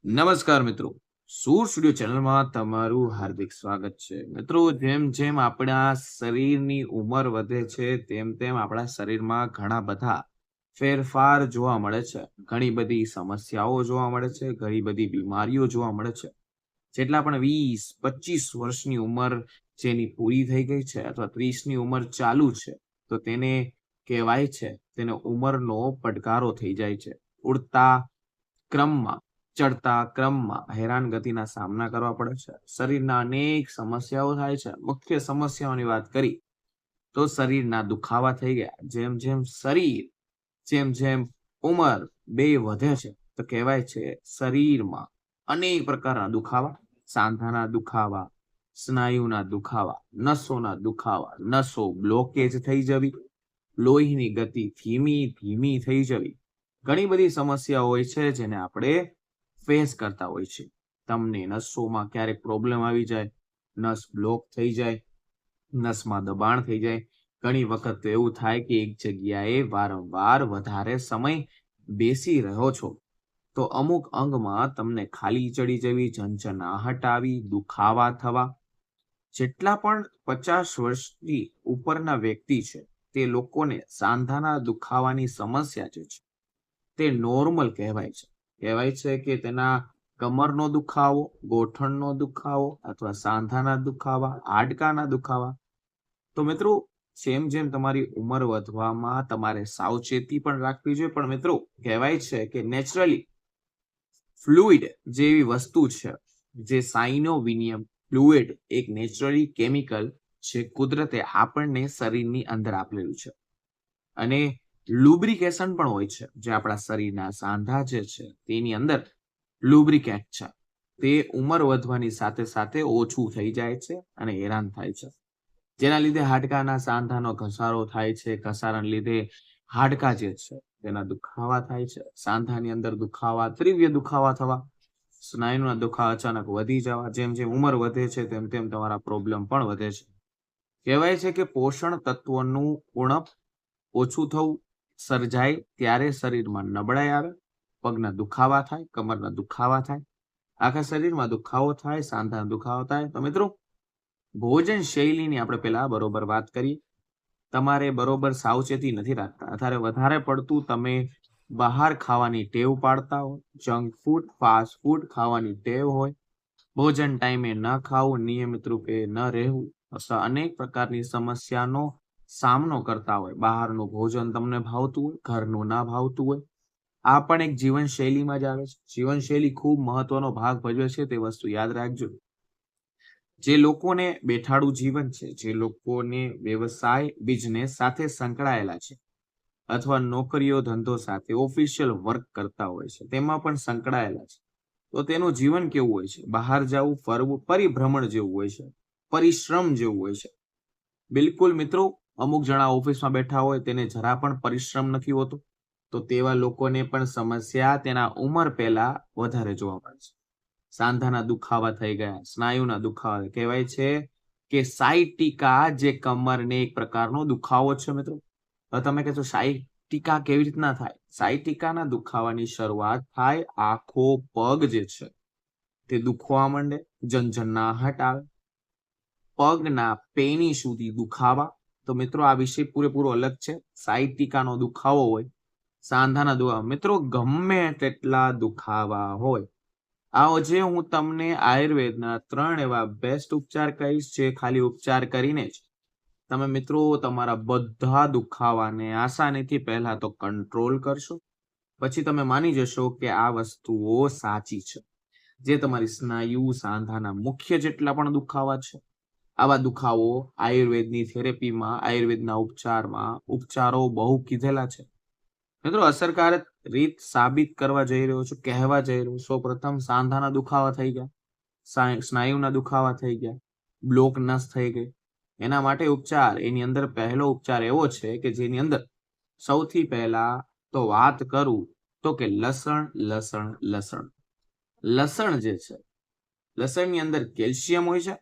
નમસ્કાર મિત્રો, સૂર સ્ટુડિયો ચેનલમાં તમારું હાર્દિક સ્વાગત છે. મિત્રો, જેમ જેમ આપણા શરીરની ઉંમર વધે છે તેમ તેમ આપણા શરીરમાં ઘણા બધા ફેરફાર જોવા મળે છે. ઘણી બધી સમસ્યાઓ જોવા મળે છે, ઘણી બધી બીમારીઓ જોવા મળે છે. જેટલા પણ 20-25 વર્ષની ઉંમર જેની પૂરી થઈ ગઈ છે અથવા 30ની ઉંમર ચાલુ છે, તો તેને કહેવાય છે તેને ઉંમરનો પડકારો થઈ જાય છે. ઉડતા ક્રમમાં ચડતા ક્રમમાં હેરાનગતિના સામના કરવા પડે છે. શરીરના અનેક સમસ્યાઓ થાય છે. મુખ્ય સમસ્યાઓની વાત કરી તો શરીરના દુખાવા થઈ ગયા. જેમ જેમ ઉંમર બે વધે છે તો કહેવાય છે શરીરમાં અનેક પ્રકારના દુખાવા, સાંધાના દુખાવા, સ્નાયુના દુખાવા, નસોના દુખાવા, નસો બ્લોકેજ થઈ જવી, લોહીની ગતિ ધીમી ધીમી થઈ જવી. ઘણી બધી સમસ્યા હોય છે જેને આપણે ફેસ કરતા હોય છે. તમને નસોમાં ક્યારેક પ્રોબ્લેમ આવી જાય, નસ બ્લોક થઈ જાય, નસમાં દબાણ થઈ જાય. ઘણી વખત તો એવું થાય કે એક જગ્યાએ વારંવાર વધારે સમય બેસી રહ્યો છો તો અમુક અંગમાં તમને ખાલી ચડી જવી, ઝંઝનાહટ આવી, દુખાવા થવા. જેટલા પણ 50 વર્ષથી ઉપરના વ્યક્તિ છે તે લોકોને સાંધાના દુખાવાની સમસ્યા જે છે તે નોર્મલ કહેવાય છે. કહેવાય છે કે તેના કમરનો દુખાવો, ગોઠણનો દુખાવો અથવા સાંધાના દુખાવા, હાડકાના દુખાવા. તો મિત્રો, જેમ જેમ તમારી ઉંમર વધવામાં તમારે સાવચેતી પણ રાખવી જોઈએ. પણ મિત્રો, કહેવાય છે કે નેચરલી ફ્લુઇડ જેવી વસ્તુ છે, જે સાઇનોવિનિયમ ફ્લુઇડ એક નેચરલી કેમિકલ છે, કુદરતે આપણને શરીરની અંદર આપેલું છે. અને લુબ્રિકેશન પણ હોય છે, જે આપણા શરીરના સાંધા જે છે તેની અંદર લુબ્રિકેન્ટ છે. તે ઉંમર વધવાની સાથે સાથે ઓછું થઈ જાય છે અને હેરાન થાય છે. જેના લીધે હાડકાના સાંધાનો ઘસારો થાય છે. ઘસારાને લીધે હાડકા જે છે તેના દુખાવા થાય છે. સાંધાની અંદર દુખાવા, તીવ્ર દુખાવા થવા, સ્નાયુના દુખાવા અચાનક વધી જવા. જેમ જેમ ઉંમર વધે છે તેમ તેમ તમારા પ્રોબ્લેમ પણ વધે છે. કહેવાય છે કે પોષણ તત્વોનું ઉણપ ઓછું થવું સર્જાય ત્યારે શરીરમાં નબળાઈ આવે, પગના દુખાવા થાય, કમરના દુખાવા થાય, આખા શરીરમાં દુખાવો થાય, સાંધાના દુખાવો થાય. તો મિત્રો, ભોજન શૈલીની આપણે પહેલા બરોબર વાત કરીએ. તમારે બરોબર સાવચેતી નથી રાખતા, અત્યારે વધારે પડતું તમે બહાર ખાવાની ટેવ પાડતા હોય, જંક ફૂડ, ફાસ્ટ ફૂડ ખાવાની ટેવ હોય, ભોજન ટાઈમે ન ખાવું, નિયમિત રૂપે ન રહેવું, અથવા અનેક પ્રકારની સમસ્યાનો સામનો કરતા હોય. બહારનું ભોજન તમને ભાવતું હોય, ઘરનું ના ભાવતું હોય. આ પણ એક જીવનશૈલીમાં જ આવે છે. જીવનશૈલી ખૂબ મહત્વનો ભાગ ભજવે છે, તે વસ્તુ યાદ રાખજો. જે લોકોને બેઠાડું જીવન છે, જે લોકોને વ્યવસાય બિઝનેસ સાથે સંકળાયેલા છે, અથવા નોકરીઓ ધંધો સાથે ઓફિશિયલ વર્ક કરતા હોય છે, તેમાં પણ સંકળાયેલા છે, તો તેનું જીવન કેવું હોય છે? બહાર જવું, ફરવું, પરિભ્રમણ જેવું હોય છે, પરિશ્રમ જેવું હોય છે. બિલકુલ મિત્રો, અમુક જણા ઓફિસમાં બેઠા હોય તેને જરા પણ પરિશ્રમ નથી હોતો, તો તેવા લોકોને પણ સમસ્યા તેના ઉંમર પહેલા વધારે જોવા મળે છે. સાંધાના દુખાવા થઈ ગયા, સ્નાયુના દુખાવા. કહેવાય છે કે સાયટિકા જે કમરને એક પ્રકારનો દુખાવો છે મિત્રો. હવે તમે કહેશો સાયટિકા કેવી રીતના થાય? સાયટિકાના દુખાવાની શરૂઆત થાય, આખો પગ જે છે તે દુખવા માંડે, ઝંઝનાહટ આવે, પગના પેની સુધી દુખાવા. તો મિત્રો, આ વિષય પૂરેપૂરો અલગ છે. સાયટિકાનો દુખાવો હોય, સાંધાના દુખાવા. મિત્રો, ગમે તેટલા દુખાવા હોય, આજે હું તમને આયુર્વેદના 3 એવા બેસ્ટ ઉપચાર કહીશ, જે ખાલી ઉપચાર કરીને જ તમે મિત્રો તમારા બધા દુખાવાને આસાનીથી પહેલા તો કંટ્રોલ કરશો. પછી તમે માની જશો કે આ વસ્તુઓ સાચી છે. જે તમારી સ્નાયુ સાંધાના મુખ્ય જેટલા પણ દુખાવા છે, આવા દુખાવો આયુર્વેદની થેરેપીમાં, આયુર્વેદના ઉપચારો બહુ કીધેલા છે. મિત્રો, અસરકારક રીત સાબિત કરવા જઈ રહ્યો છું, કહેવા જઈ રહ્યો છું. સૌપ્રથમ સાંધાના દુખાવા થઈ ગયા, સ્નાયુના દુખાવા થઈ ગયા, બ્લોક નસ થઈ ગઈ. એના માટે ઉપચાર, એની અંદર પહેલો ઉપચાર એવો છે કે જેની અંદર સૌથી પહેલા તો વાત કરું તો કે લસણ, લસણ, લસણ. લસણ જે છે, લસણની અંદર કેલ્શિયમ હોય છે,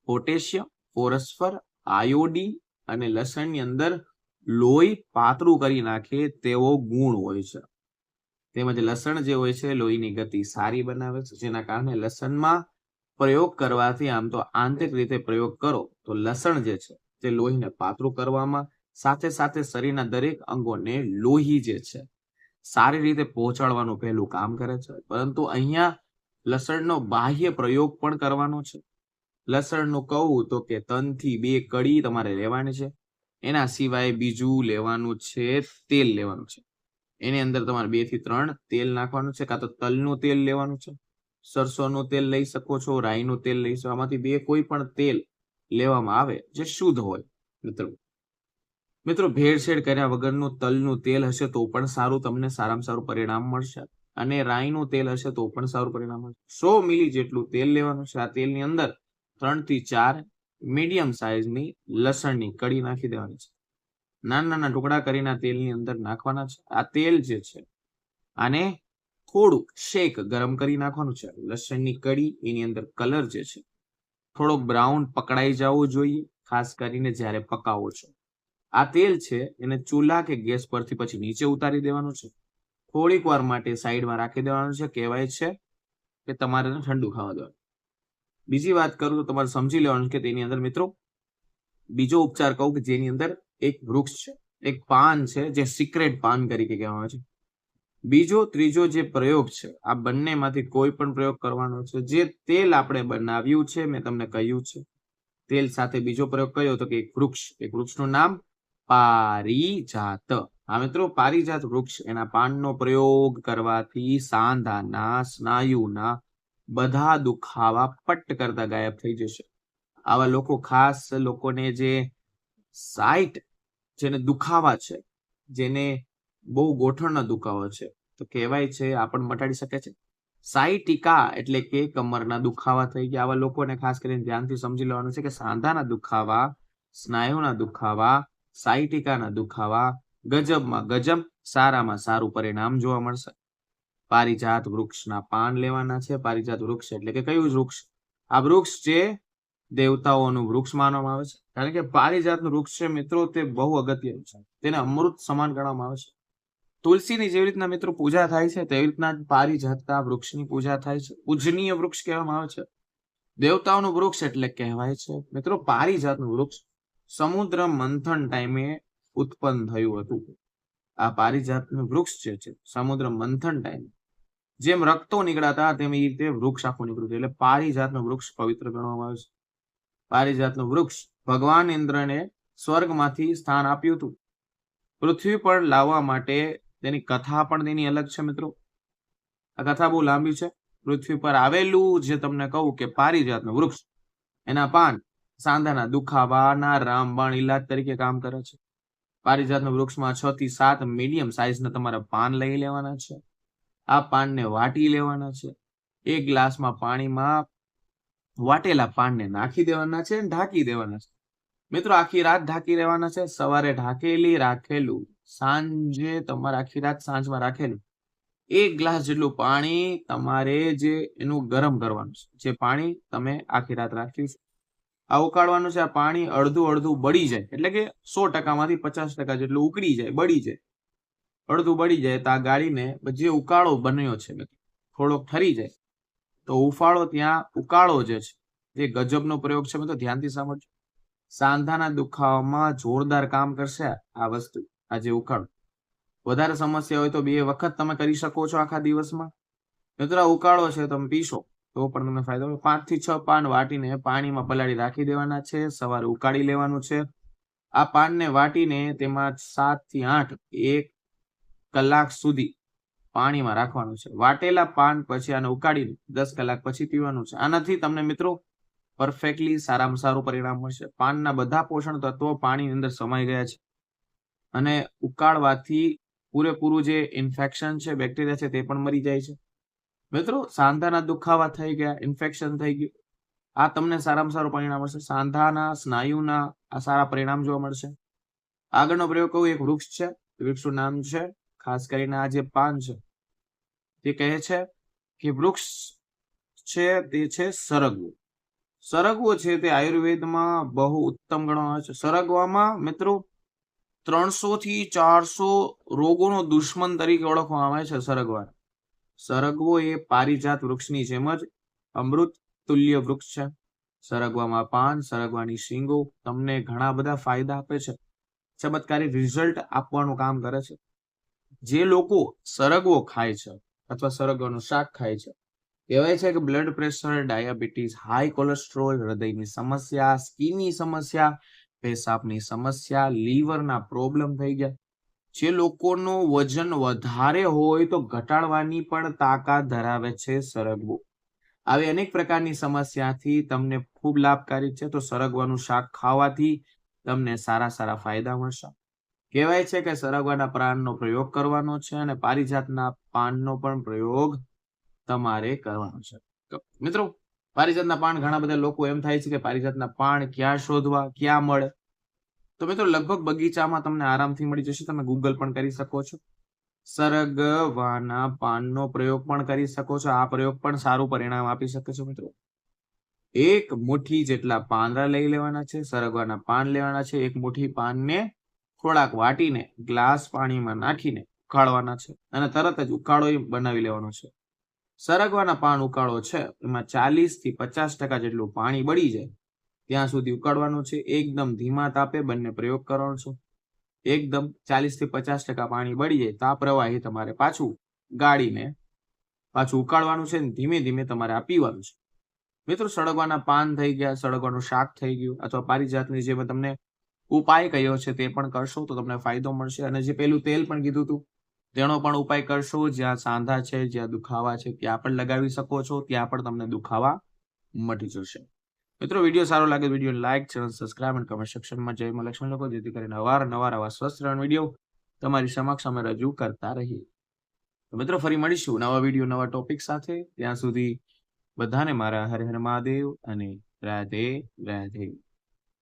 પોટેશિયમ, ફોસ્ફર, આયોડીન, અને લસણની અંદર લોહી પાતળું કરી નાખે તેવો ગુણ હોય છે. તેમજ લસણ જે હોય છે લોહીની ગતિ સારી બનાવે છે, જેના કારણે લસણમાં પ્રયોગ કરવાથી આમ તો આંતરિક રીતે પ્રયોગ કરો તો લસણ જે છે તે લોહીને પાતળું કરવામાં સાથે સાથે શરીરના દરેક અંગોને લોહી જે છે સારી રીતે પહોંચાડવાનું પહેલું કામ કરે છે. પરંતુ અહીંયા લસણનો બાહ્ય પ્રયોગ પણ કરવાનો છે. લસણનું કહું તો કે 3 થી 2 કળી તમારે લેવાની છે. એના સિવાય બીજું લેવાનું છે તેલ લેવાનું છે. એની અંદર તમારે 2 થી 3 તેલ નાખવાનું છે, કાં તો તલનું તેલ લેવાનું છે, સરસોનું તેલ લઈ શકો છો, રાઈનું તેલ લઈ શકો, આમાંથી 2 કોઈ પણ તેલ લેવામાં આવે જે શુદ્ધ હોય. મિત્રો ભેળસેળ કર્યા વગરનું તલનું તેલ હશે તો પણ સારું, તમને સારામાં સારું પરિણામ મળશે. અને રાઈનું તેલ હશે તો પણ સારું પરિણામ મળશે. 100 મિલી જેટલું તેલ લેવાનું છે. આ તેલની અંદર 3 થી 4 મીડિયમ સાઇઝની લસણની કળી નાખી દેવાની છે. નાના નાના ટુકડા કરીને તેલની અંદર નાખવાના છે. આ તેલ જે છે આને થોડુંક શેક ગરમ કરી નાખવાનું છે. લસણની કળી એની અંદર કલર જે છે થોડોક બ્રાઉન પકડાઈ જવો જોઈએ, ખાસ કરીને જ્યારે પકાવો છો. આ તેલ છે એને ચૂલા કે ગેસ પરથી પછી નીચે ઉતારી દેવાનું છે. થોડીક વાર માટે સાઈડમાં રાખી દેવાનું છે. કહેવાય છે કે તમારે ઠંડુ ખાવા દેવાનું. બીજી વાત કરું તો તમારે સમજી લેવાનું કે તેની અંદર મિત્રો બીજો ઉપચાર કહું કે જેની અંદર એક વૃક્ષ છે, એક પાન છે જે સિક્રેટ પાન તરીકે કહેવામાં આવે છે. બીજો ત્રીજો જે પ્રયોગ છે આ બંનેમાંથી કોઈ પણ પ્રયોગ કરવાનો છે. જે તેલ આપણે બનાવ્યું છે મેં તમને કહ્યું છે, તેલ સાથે બીજો પ્રયોગ કયો તો કે એક વૃક્ષનું નામ પારિજાત. હા મિત્રો, પારિજાત વૃક્ષ, એના પાનનો પ્રયોગ કરવાથી સાંધાના સ્નાયુના બધા દુખાવા પટ કરતા ગાયબ થઈ જશે. આવા લોકો, ખાસ લોકોને જે સાઈટ જેને દુખાવા છે, જેને બહુ ગોઠણના દુખાવા છે, તો કહેવાય છે આ પણ મટાડી શકે છે. સાઈટિકા એટલે કે કમરના દુખાવા થઈ ગયા. આવા લોકોને ખાસ કરીને ધ્યાનથી સમજી લેવાનું છે કે સાંધાના દુખાવા, સ્નાયુના દુખાવા, સાઈટિકાના દુખાવા, ગજબમાં ગજબ, સારામાં સારું પરિણામ જોવા મળશે. પારિજાત વૃક્ષના પાન લેવાના છે. પારિજાત વૃક્ષ એટલે કે કયું વૃક્ષ? આ વૃક્ષ જે દેવતાઓનું વૃક્ષ માનવામાં આવે છે. કારણ કે પારિજાતનું વૃક્ષ છે મિત્રો તે બહુ અગત્યનું છે. તેને અમૃત સમાન ગણવામાં આવે છે. તુલસીની જેવી રીતના મિત્રો પૂજા થાય છે તેવી રીતના પારિજાતના વૃક્ષની પૂજા થાય છે. પૂજનીય વૃક્ષ કહેવામાં આવે છે. દેવતાઓનું વૃક્ષ એટલે કહેવાય છે મિત્રો પારિજાતનું વૃક્ષ સમુદ્ર મંથન ટાઈમે ઉત્પન્ન થયું હતું. આ પારિજાતનું વૃક્ષ જે છે સમુદ્ર મંથન ટાઈમે જેમ રક્તો નીકળાતા તેમ એ રીતે વૃક્ષ આખું નીકળ્યું એટલે પારિજાતનું વૃક્ષ પવિત્ર ગણવામાં આવે છે. પારિજાતનું વૃક્ષ ભગવાન ઇન્દ્રને સ્વર્ગમાંથી સ્થાન આપ્યું હતું. પૃથ્વી પર લાવવા માટે તેની કથા પણ તેની અલગ છે મિત્રો. આ કથા બહુ લાંબી છે. પૃથ્વી પર આવેલું જે તમને કહું કે પારિજાતનું વૃક્ષ, એના પાન સાંધાના દુખાવાના રામબાણ ઈલાજ તરીકે કામ કરે છે. પારિજાતના વૃક્ષમાં 6 થી 7 મીડિયમ સાઇઝના તમારા પાન લઈ લેવાના છે. આ પાનને વાટી લેવાના છે. એક ગ્લાસમાં પાણીમાં વાટેલા પાનને નાખી દેવાના છે અને ઢાંકી દેવાના છે. મિત્રો આખી રાત ઢાંકી રહેવાના છે. સવારે ઢાંકેલી રાખેલું, સાંજે તમારે આખી રાત સાંજમાં રાખેલું 1 ગ્લાસ જેટલું પાણી તમારે જે એનું ગરમ કરવાનું છે. જે પાણી તમે આખી રાત રાખ્યું છે આ ઉકાળવાનું છે. આ પાણી અડધું બળી જાય એટલે કે 100% માંથી 50% જેટલું ઉકળી જાય, બળી જાય. અડધું બળી જાય તો આ ગાળીને જે ઉકાળો બન્યો છે થોડોક ઠરી જાય તો ઉફાળો, ત્યાં ઉકાળો જે છે એ ગજબનો પ્રયોગ છે મિત્રો, ધ્યાનથી સાંભળજો. સાંધાના દુખાવામાં જોરદાર કામ કરશે આ વસ્તુ. આ જે ઉકાળો, વધારે સમસ્યા હોય તો 2 વખત તમે કરી શકો છો આખા દિવસમાં. મિત્રો આ ઉકાળો છે તમે પીશો તો પણ તમને ફાયદો. 5 થી 6 પાન વાટીને પાણીમાં પલાળી રાખી દેવાના છે. સવારે ઉકાળી લેવાનું છે. આ પાનને વાટીને તેમાં 7 થી 8 1 કલાક સુધી પાણીમાં રાખવાનું છે. વાટેલા પાન પછી આને ઉકાળીને 10 કલાક પછી પીવાનું છે. આનાથી તમને મિત્રો પરફેક્ટલી સારામાં સારું પરિણામ મળશે. પાનના બધા પોષણ તત્વો પાણીની અંદર સમાઈ ગયા છે અને ઉકાળવાથી પૂરેપૂરું જે ઇન્ફેક્શન છે, બેક્ટેરિયા છે તે પણ મરી જાય છે. મિત્રો સાંધાના દુખાવા થઈ ગયા, ઇન્ફેક્શન થઈ ગયું, આ તમને સારામાં સારું પરિણામ મળશે. સાંધાના સ્નાયુના આ સારા પરિણામ જોવા મળશે. આગળનો પ્રયોગ કહું, એક વૃક્ષ છે. વૃક્ષનું નામ છે, ખાસ કરીને આ જે પાન છે તે કહે છે કે વૃક્ષ છે તે છે સરગવો. સરગવો છે તે આયુર્વેદમાં બહુ ઉત્તમ ગણવામાં આવે છે. સરગવામાં મિત્રો 300 થી 400 રોગોનો દુશ્મન તરીકે ઓળખવામાં આવે છે સરગવા. સરગવો એ પારિજાત વૃક્ષની જેમ જ અમૃત તુલ્ય વૃક્ષ છે. સરગવામાં પાન, સરગવાની શીંગો તમને ઘણા બધા ફાયદા આપે છે, ચમત્કારી રિઝલ્ટ આપવાનું કામ કરે છે. જે લોકો સરગવો ખાય છે અથવા સરગવાનું શાક ખાય છે, કહેવાય છે કે blood pressure, diabetes, high cholesterol, હૃદયની સમસ્યા, સ્કિનની સમસ્યા, પેશાબની સમસ્યા, લીવરના પ્રોબ્લેમ થઈ ગયા. જે લોકોનું વજન વધારે હોય તો ઘટાડવાની પણ તાકાત ધરાવે છે સરગવો. આવી અનેક પ્રકારની સમસ્યાથી તમને ખૂબ લાભકારી છે. તો સરગવાનું શાક ખાવાથી તમને સારા સારા ફાયદા મળશે. કહેવાય છે કે સરગવાના પાનનો પ્રયોગ કરવાનો છે અને પારિજાતના પાનનો પણ પ્રયોગ તમારે કરવાનો છે. તો મિત્રો, પારિજાતના પાન ઘણા બધા લોકો એમ થાય છે કે પારિજાતના પાન ક્યાં શોધવા, ક્યાં મળે? તો મિત્રો, લગભગ બગીચામાં તમને આરામથી મળી જશે. તમે ગૂગલ પણ કરી શકો છો. સરગવાના પાનનો પ્રયોગ પણ કરી શકો છો. આ પ્રયોગ પણ સારું પરિણામ આપી શકે છે. મિત્રો, એક મુઠ્ઠી જેટલા પાંદડા લઈ લેવાના છે, સરગવાના પાન લેવાના છે. એક મુઠ્ઠી પાનને થોડાક વાટીને ગ્લાસ પાણીમાં નાખીને ઉકાળવાના છે અને તરત જ ઉકાળો બનાવી લેવાનો છે. સરગવાના પાન ઉકાળો છે એમાં 40 થી 50% જેટલું પાણી બળી જાય ત્યાં સુધી ઉકાળવાનું છે. એકદમ ધીમા તાપે બંને પ્રયોગ કરવાનો છે. એકદમ 40 થી 50% પાણી બળી જાય તાપ પ્રવાહી તમારે પાછું ગાળીને પાછું ઉકાળવાનું છે. ધીમે ધીમે તમારે આ પીવાનું છે. મિત્રો, સરગવાના પાન થઈ ગયા, સરગવાનું શાક થઈ ગયું, અથવા પારિજાતની જે મેં તમને ઉપાય કહ્યો છે તે પણ કરશો તો તમને ફાયદો મળશે. અને જે પેલું તેલ પણ કીધું હતું તેનો પણ ઉપાય કરશો. જ્યાં સાંધા છે, જ્યાં દુખાવા છે ત્યાં પણ લગાવી શકો છો. ત્યાં પણ તમને દુખાવા મટી જશે. મિત્રો, વિડીયો સારો લાગે વિડીયો લાઈક, ચેનલ સબસ્ક્રાઇબ અને કમેન્ટ સેક્શનમાં જય માં લક્ષ્મણ લખો, જેથી કરીને અવારનવાર આવા સ્વસ્થ વિડીયો તમારી સમક્ષ અમે રજૂ કરતા રહીએ. તો મિત્રો, ફરી મળીશું નવા વિડીયો નવા ટોપિક સાથે. ત્યાં સુધી બધાને મારા હર હર મહાદેવ અને રાધે રાધે.